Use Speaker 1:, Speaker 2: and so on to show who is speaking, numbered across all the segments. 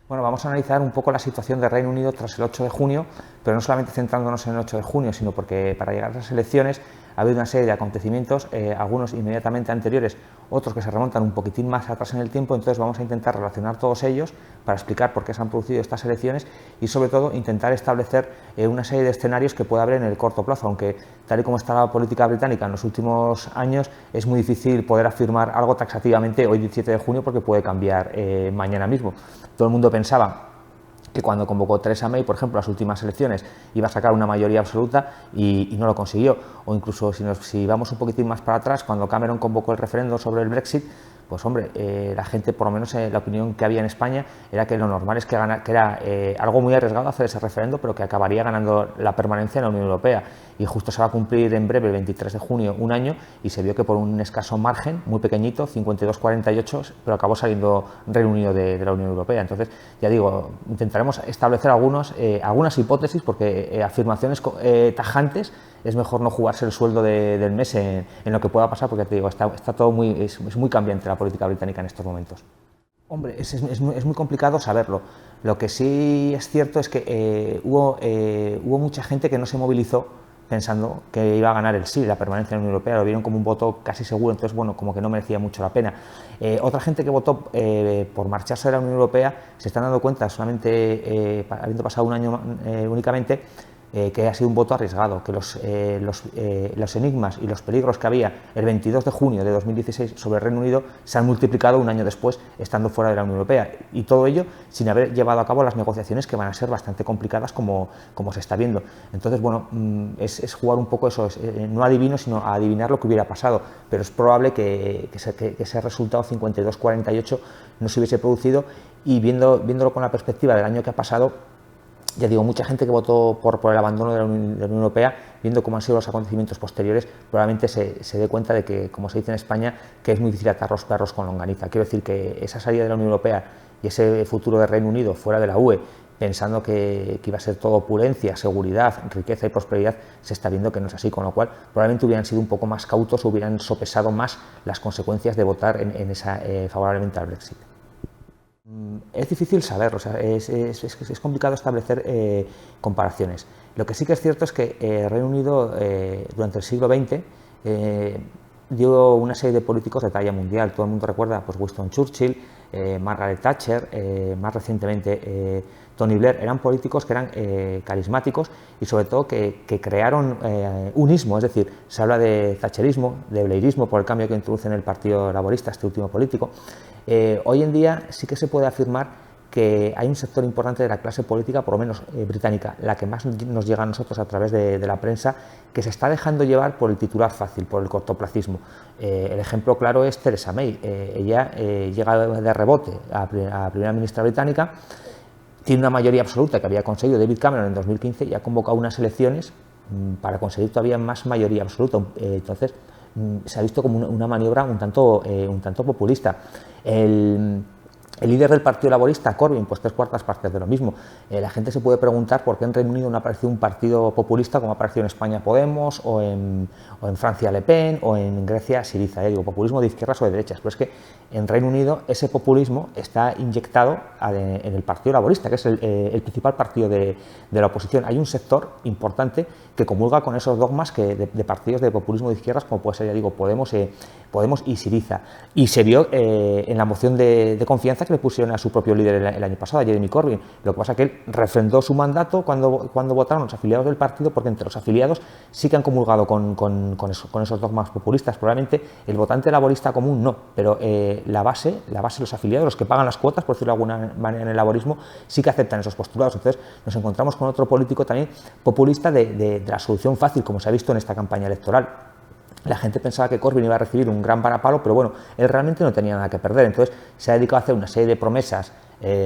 Speaker 1: Bueno, vamos a analizar un poco la situación del Reino Unido tras el 8 de junio, pero no solamente centrándonos en el 8 de junio, sino porque para llegar a las elecciones ha habido una serie de acontecimientos, algunos inmediatamente anteriores, otros que se remontan un poquitín más atrás en el tiempo. Entonces vamos a intentar relacionar todos ellos para explicar por qué se han producido estas elecciones y sobre todo intentar establecer una serie de escenarios que pueda haber en el corto plazo, aunque tal y como está la política británica en los últimos años es muy difícil poder afirmar algo taxativamente hoy 17 de junio porque puede cambiar mañana mismo. Todo el mundo pensaba que cuando convocó Theresa May, por ejemplo, las últimas elecciones, iba a sacar una mayoría absoluta y no lo consiguió. O incluso si vamos un poquitín más para atrás, cuando Cameron convocó el referéndum sobre el Brexit, pues hombre, la gente, por lo menos la opinión que había en España, era que lo normal es que era algo muy arriesgado hacer ese referéndum, pero que acabaría ganando la permanencia en la Unión Europea. Y justo se va a cumplir en breve, el 23 de junio, un año, y se vio que por un escaso margen, muy pequeñito, 52-48, pero acabó saliendo Reino Unido de la Unión Europea. Entonces, ya digo, intentaremos establecer algunas hipótesis, porque afirmaciones tajantes es mejor no jugarse el sueldo del mes en lo que pueda pasar, porque te digo, está todo es muy cambiante la política británica en estos momentos. Hombre, es muy complicado saberlo. Lo que sí es cierto es que hubo mucha gente que no se movilizó pensando que iba a ganar el sí, la permanencia en la Unión Europea, lo vieron como un voto casi seguro, entonces bueno, como que no merecía mucho la pena. Otra gente que votó por marcharse de la Unión Europea se están dando cuenta, solamente habiendo pasado un año únicamente, que ha sido un voto arriesgado, que los enigmas y los peligros que había el 22 de junio de 2016 sobre el Reino Unido se han multiplicado un año después, estando fuera de la Unión Europea, y todo ello sin haber llevado a cabo las negociaciones, que van a ser bastante complicadas, como se está viendo. Entonces, bueno, es jugar un poco eso, no adivino, sino a adivinar lo que hubiera pasado, pero es probable que ese resultado 52-48 no se hubiese producido, y viéndolo con la perspectiva del año que ha pasado, ya digo, mucha gente que votó por el abandono de la Unión Europea, viendo cómo han sido los acontecimientos posteriores, probablemente se dé cuenta de que, como se dice en España, que es muy difícil atar los perros con longaniza. Quiero decir que esa salida de la Unión Europea y ese futuro del Reino Unido fuera de la UE, pensando que iba a ser todo opulencia, seguridad, riqueza y prosperidad, se está viendo que no es así, con lo cual probablemente hubieran sido un poco más cautos, hubieran sopesado más las consecuencias de votar favorablemente al Brexit. Es difícil saberlo, o sea, es complicado establecer comparaciones. Lo que sí que es cierto es que el Reino Unido durante el siglo XX dio una serie de políticos de talla mundial. Todo el mundo recuerda, pues, Winston Churchill, Margaret Thatcher, más recientemente Tony Blair. Eran políticos que eran carismáticos y sobre todo que crearon un ismo, es decir, se habla de thatcherismo, de blairismo, por el cambio que introduce en el Partido Laborista, este último político. Hoy en día sí que se puede afirmar que hay un sector importante de la clase política, por lo menos británica, la que más nos llega a nosotros a través de la prensa, que se está dejando llevar por el titular fácil, por el cortoplacismo. El ejemplo claro es Theresa May. Ella llega de rebote a primera ministra británica, tiene una mayoría absoluta que había conseguido David Cameron en 2015 y ha convocado unas elecciones para conseguir todavía más mayoría absoluta. Entonces se ha visto como una maniobra un tanto populista. El líder del Partido Laborista, Corbyn, pues 3/4 partes de lo mismo. La gente se puede preguntar por qué en Reino Unido no ha aparecido un partido populista como ha aparecido en España Podemos, o en Francia Le Pen, o en Grecia Syriza. Digo, populismo de izquierdas o de derechas, pero es que en Reino Unido ese populismo está inyectado en el Partido Laborista, que es el principal partido de la oposición. Hay un sector importante que comulga con esos dogmas de partidos de populismo de izquierdas, como puede ser, ya digo, Podemos y Syriza. Y se vio en la moción de confianza que le pusieron a su propio líder el año pasado, a Jeremy Corbyn. Lo que pasa es que él refrendó su mandato cuando votaron los afiliados del partido, porque entre los afiliados sí que han comulgado con esos dogmas populistas. Probablemente el votante laborista común no, pero la base, los afiliados, los que pagan las cuotas, por decirlo de alguna manera, en el laborismo, sí que aceptan esos postulados. Entonces nos encontramos con otro político también populista de la solución fácil, como se ha visto en esta campaña electoral. La gente pensaba que Corbyn iba a recibir un gran varapalo, pero bueno, él realmente no tenía nada que perder. Entonces se ha dedicado a hacer una serie de promesas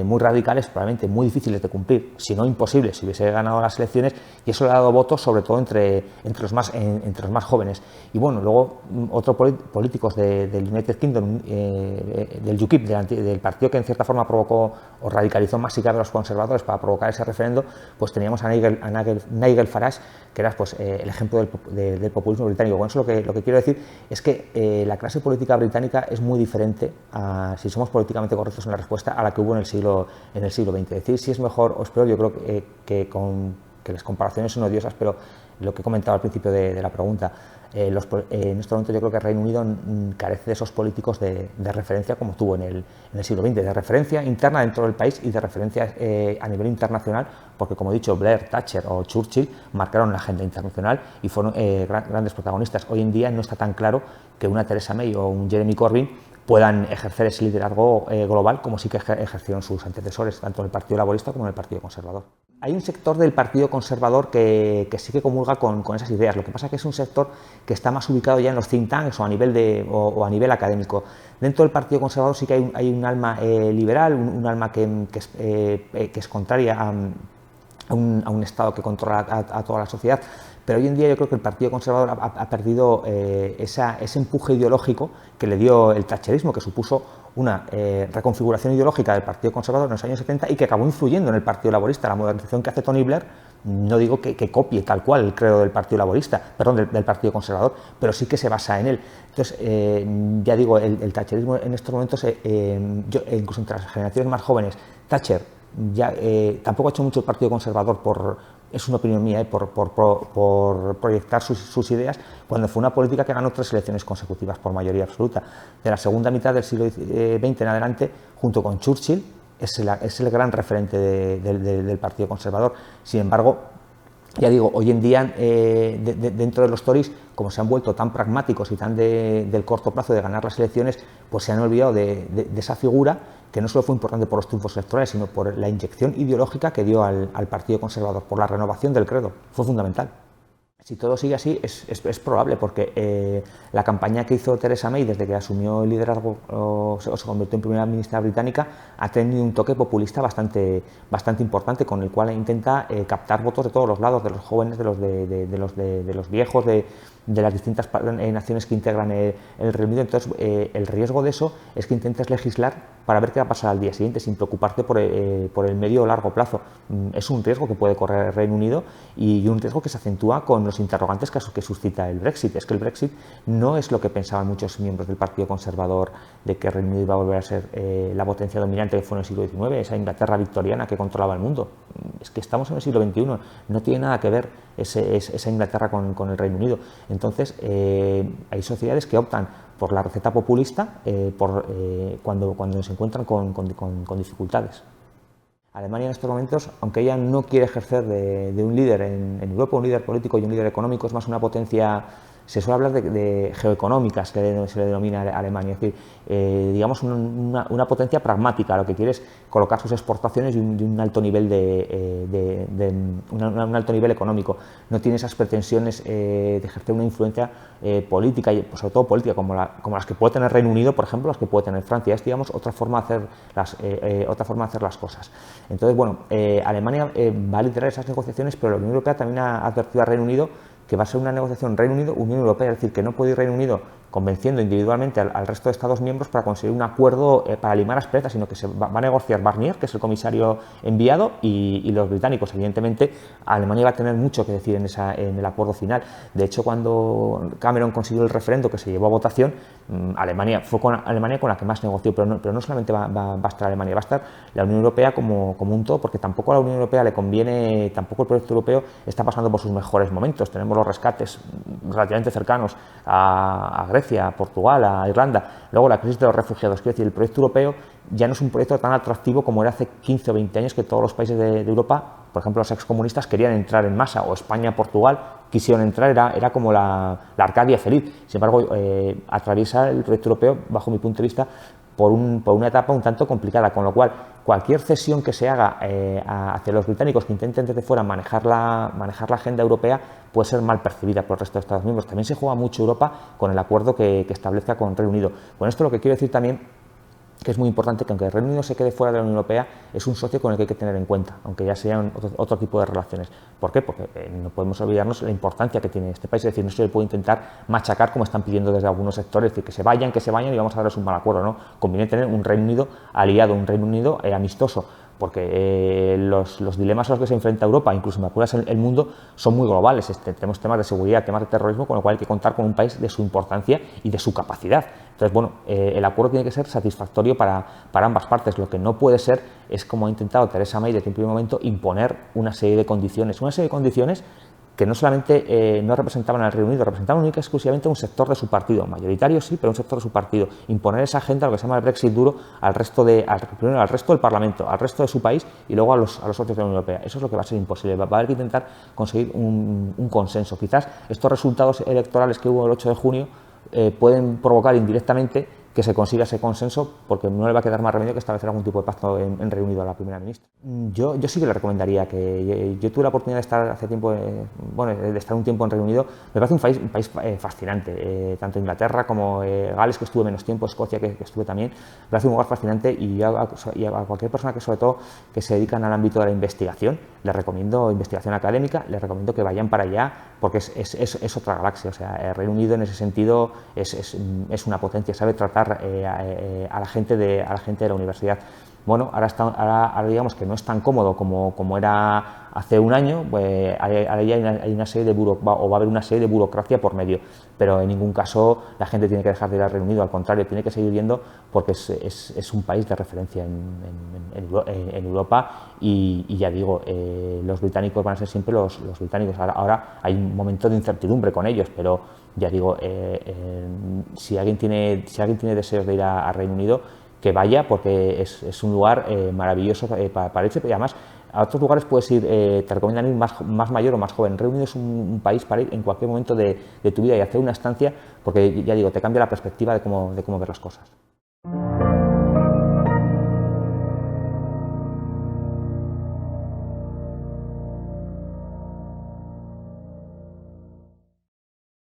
Speaker 1: muy radicales, probablemente muy difíciles de cumplir, si no imposibles, si hubiese ganado las elecciones, y eso le ha dado votos sobre todo entre los más jóvenes. Y bueno, luego otros políticos del United Kingdom, del UKIP, del partido que en cierta forma provocó o radicalizó más si cabe a los conservadores para provocar ese referendo, pues teníamos a Nigel Farage, que era pues, el ejemplo del populismo británico. Con eso lo que quiero decir es que la clase política británica es muy diferente, si somos políticamente correctos en la respuesta, a la que hubo en en el siglo XX. Decir si es mejor o es peor, yo creo que las comparaciones son odiosas, pero lo que he comentado al principio de la pregunta, en este momento yo creo que el Reino Unido carece de esos políticos de referencia como tuvo en el siglo XX, de referencia interna dentro del país y de referencia a nivel internacional, porque como he dicho, Blair, Thatcher o Churchill marcaron la agenda internacional y fueron grandes protagonistas. Hoy en día no está tan claro que una Theresa May o un Jeremy Corbyn puedan ejercer ese liderazgo global como sí que ejercieron sus antecesores, tanto en el Partido Laborista como en el Partido Conservador. Hay un sector del Partido Conservador que sí que comulga con esas ideas, lo que pasa es que es un sector que está más ubicado ya en los think tanks o a nivel académico. Dentro del Partido Conservador sí que hay un alma liberal, un alma que es contraria a un Estado que controla a toda la sociedad, pero hoy en día yo creo que el Partido Conservador ha perdido ese empuje ideológico que le dio el thatcherismo, que supuso una reconfiguración ideológica del Partido Conservador en los años 70 y que acabó influyendo en el Partido Laborista. La modernización que hace Tony Blair, no digo que copie tal cual el credo del Partido Laborista, perdón, del Partido Conservador, pero sí que se basa en él. Entonces, ya digo, el thatcherismo en estos momentos, incluso entre las generaciones más jóvenes, Thatcher tampoco ha hecho mucho el Partido Conservador es una opinión mía, por proyectar sus ideas, cuando fue una política que ganó 3 elecciones consecutivas por mayoría absoluta. De la segunda mitad del siglo XX en adelante, junto con Churchill, es el gran referente del Partido Conservador. Sin embargo, ya digo, hoy en día dentro de los Tories, como se han vuelto tan pragmáticos y tan del corto plazo de ganar las elecciones, pues se han olvidado de esa figura que no solo fue importante por los triunfos electorales, sino por la inyección ideológica que dio al Partido Conservador, por la renovación del credo. Fue fundamental. Si todo sigue así, es probable, porque la campaña que hizo Theresa May desde que asumió el liderazgo o se convirtió en primera ministra británica ha tenido un toque populista bastante importante, con el cual intenta captar votos de todos los lados, de los jóvenes, de los viejos, de las distintas naciones que integran el Reino Unido. Entonces, el riesgo de eso es que intentes legislar para ver qué va a pasar al día siguiente, sin preocuparte por el medio o largo plazo. Es un riesgo que puede correr el Reino Unido y un riesgo que se acentúa con los interrogantes que suscita el Brexit. Es que el Brexit no es lo que pensaban muchos miembros del Partido Conservador, de que el Reino Unido iba a volver a ser la potencia dominante que fue en el siglo XIX, esa Inglaterra victoriana que controlaba el mundo. Es que estamos en el siglo XXI, no tiene nada que ver esa Inglaterra con el Reino Unido. Entonces, hay sociedades que optan por la receta populista cuando se encuentran con dificultades. Alemania en estos momentos, aunque ella no quiere ejercer de un líder en Europa, un líder político y un líder económico, es más una potencia. Se suele hablar de geoeconómicas, que se le denomina a Alemania, es decir, digamos una potencia pragmática. Lo que quiere es colocar sus exportaciones y un alto nivel un alto nivel económico. No tiene esas pretensiones de ejercer una influencia política, y sobre todo política, como las que puede tener Reino Unido, por ejemplo, las que puede tener Francia. Es, digamos, otra forma de hacer las cosas. Entonces, bueno, Alemania va a liderar esas negociaciones, pero la Unión Europea también ha advertido al Reino Unido que va a ser una negociación Reino Unido-Unión Europea, es decir, que no puede ir Reino Unido convenciendo individualmente al resto de Estados miembros para conseguir un acuerdo para limar asperezas, sino que se va a negociar Barnier, que es el comisario enviado, y los británicos. Evidentemente, Alemania va a tener mucho que decir en el acuerdo final. De hecho, cuando Cameron consiguió el referendo que se llevó a votación, Alemania fue con Alemania con la que más negoció, pero no solamente va a estar Alemania, va a estar la Unión Europea como un todo, porque tampoco a la Unión Europea le conviene, tampoco el proyecto europeo está pasando por sus mejores momentos. Tenemos los rescates relativamente cercanos a Grecia, a Portugal, a Irlanda, luego la crisis de los refugiados. Quiero decir, el proyecto europeo ya no es un proyecto tan atractivo como era hace 15 o 20 años, que todos los países de Europa, por ejemplo los excomunistas, querían entrar en masa, o España, Portugal quisieron entrar, era como la Arcadia feliz. Sin embargo, atraviesa el proyecto europeo, bajo mi punto de vista, por una etapa un tanto complicada, con lo cual cualquier cesión que se haga hacia los británicos que intenten desde fuera manejar la agenda europea puede ser mal percibida por el resto de Estados miembros. También se juega mucho Europa con el acuerdo que establezca con Reino Unido. Con esto lo que quiero decir también que es muy importante que, aunque el Reino Unido se quede fuera de la Unión Europea, es un socio con el que hay que tener en cuenta, aunque ya sean otro tipo de relaciones. ¿Por qué? Porque no podemos olvidarnos la importancia que tiene este país. Es decir, no se le puede intentar machacar como están pidiendo desde algunos sectores, es decir, que se vayan y vamos a darles un mal acuerdo. No, conviene tener un Reino Unido aliado, un Reino Unido amistoso. porque los dilemas a los que se enfrenta Europa, incluso me acuerdas el mundo, son muy globales. Tenemos temas de seguridad, temas de terrorismo, con lo cual hay que contar con un país de su importancia y de su capacidad. Entonces, bueno, el acuerdo tiene que ser satisfactorio para ambas partes. Lo que no puede ser es, como ha intentado Theresa May desde un primer momento, imponer una serie de condiciones que no solamente no representaban al Reino Unido, representaban única y exclusivamente un sector de su partido, mayoritario sí, pero un sector de su partido. Imponer esa agenda, lo que se llama el Brexit duro, primero al resto del Parlamento, al resto de su país y luego a los socios de la Unión Europea. Eso es lo que va a ser imposible. Va a haber que intentar conseguir un consenso. Quizás estos resultados electorales que hubo el 8 de junio pueden provocar indirectamente que se consiga ese consenso, porque no le va a quedar más remedio que establecer algún tipo de pacto en Reino Unido a la primera ministra. Yo sí que le recomendaría que yo tuve la oportunidad de estar hace tiempo, de estar un tiempo en Reino Unido. Me parece un país fascinante, tanto Inglaterra como Gales, que estuve menos tiempo, Escocia, que estuve también. Me parece un lugar fascinante y a cualquier persona que, sobre todo, que se dedican al ámbito de la investigación, les recomiendo investigación académica, les recomiendo que vayan para allá, porque es otra galaxia. O sea, el Reino Unido en ese sentido es una potencia, sabe tratar a la gente de la universidad. Bueno, ahora digamos que no es tan cómodo como era hace un año, pues ahora ya hay una serie de va a haber una serie de burocracia por medio, pero en ningún caso la gente tiene que dejar de ir al Reino Unido, al contrario, tiene que seguir yendo porque es un país de referencia en Europa y ya digo, los británicos van a ser siempre los británicos. Ahora hay un momento de incertidumbre con ellos, pero ya digo, si alguien tiene deseos de ir a Reino Unido, que vaya, porque es un lugar maravilloso para irse, y además a otros lugares puedes ir, te recomiendan ir más mayor o más joven. Reino Unido es un país para ir en cualquier momento de tu vida y hacer una estancia, porque ya digo, te cambia la perspectiva de cómo ver las cosas.